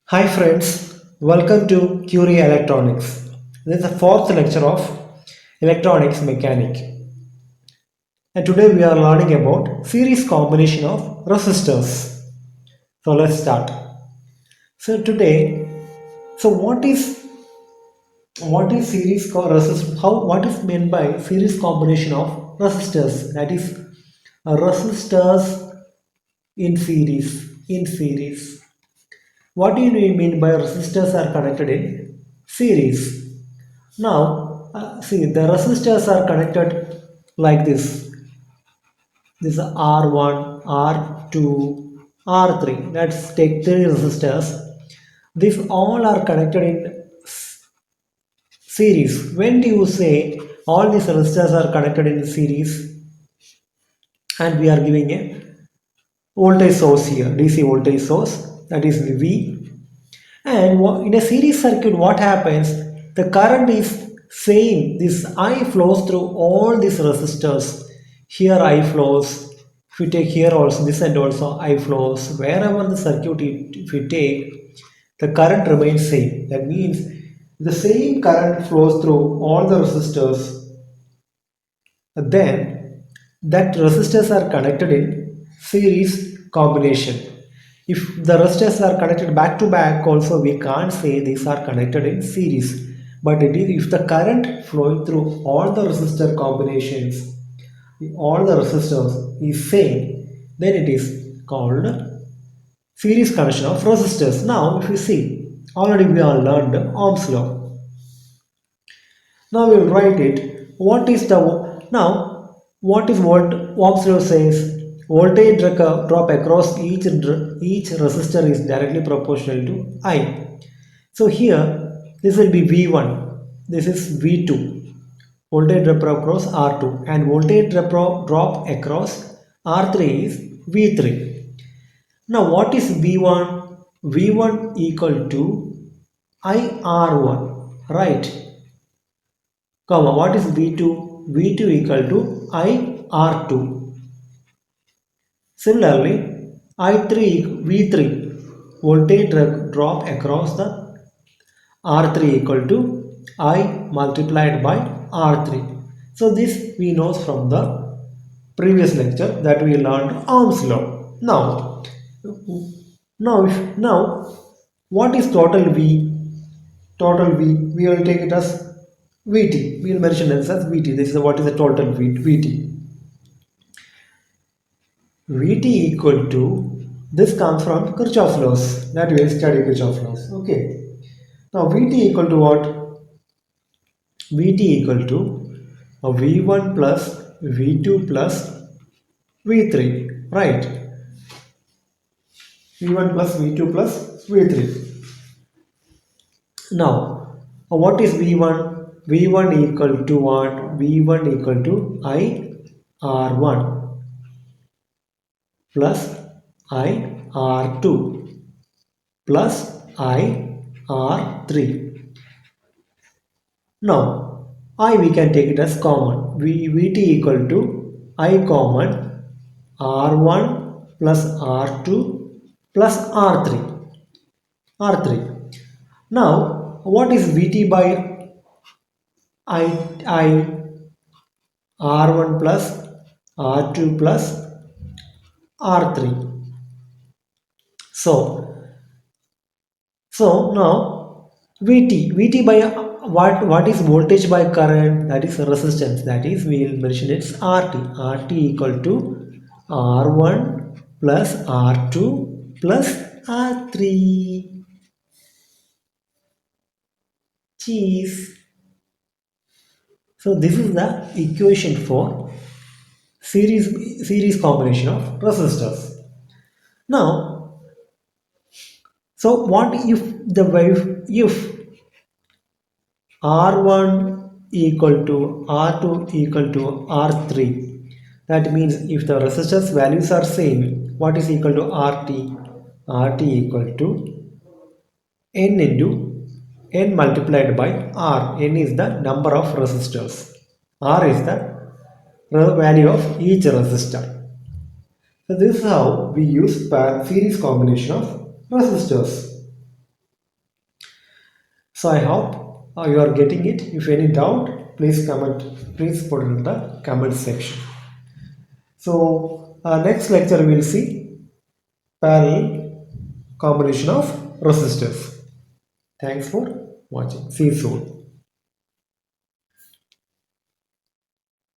Hi friends, welcome to Curie Electronics. This is the fourth lecture of electronics mechanic. And today we are learning about series combination of resistors. So let's start. So today, so what is series resist? How what is meant by series combination of resistors? That is, resistors in series. What do you mean by resistors are connected in series? Now, see the resistors are connected like this. This is R1, R2, R3. Let's take three resistors. These all are connected in series. When do you say all these resistors are connected in series and we are giving a voltage source here, DC voltage source, that is V. And in a series circuit, what happens? The current is same. This I flows through all these resistors. Here I flows. If you take here also, this end also I flows. Wherever the circuit, if you take, the current remains same. That means the same current flows through all the resistors. Then that resistors are connected in series combination. If the resistors are connected back to back, also we can't say these are connected in series. But it is if the current flowing through all the resistor combinations, all the resistors is same, then it is called series connection of resistors. Now, if you see, already we are learned Ohm's law. Now we will write it. What is the now? What is what Ohm's law says? Voltage drop across each resistor is directly proportional to I. So here this will be V1. This is V2. Voltage drop across R2 and voltage drop across R3 is V3. Now what is V1? V1 equal to IR1, right? Comma, what is V2? V2 equal to IR2. Similarly, I3 V3 voltage drop across the R3 equal to I multiplied by R3. So this we know from the previous lecture that we learned Ohm's law. Now, what is total V? Total V, we will take it as Vt. We will mention it as Vt. This is what is the total Vt. Vt equal to, this comes from Kirchhoff laws, that we will study Kirchhoff laws. Okay. Now Vt equal to what? Vt equal to V1 plus V2 plus V3, right? V1 plus V2 plus V3. Now, what is V1? V1 equal to what? V1 equal to I R1 plus I R2 plus I R3. Now, I we can take it as common. Vt equal to I common R1 plus R2 plus R3. R3. Now, what is Vt by I R1 plus R2 plus R3. So, now Vt by what is voltage by current? That is resistance. That is we will mention it's RT. RT equal to R1 plus R2 plus R3. Cheese. So this is the equation for series combination of resistors. Now, so what if the wave if R1 equal to R2 equal to R3, that means if the resistors values are same, what is equal to RT? RT equal to N into N multiplied by R. N is the number of resistors. R is the value of each resistor. So this is how we use series combination of resistors. So I hope you are getting it. If any doubt, please comment. Please put it in the comment section. So next lecture we will see parallel combination of resistors. Thanks for watching. See you soon.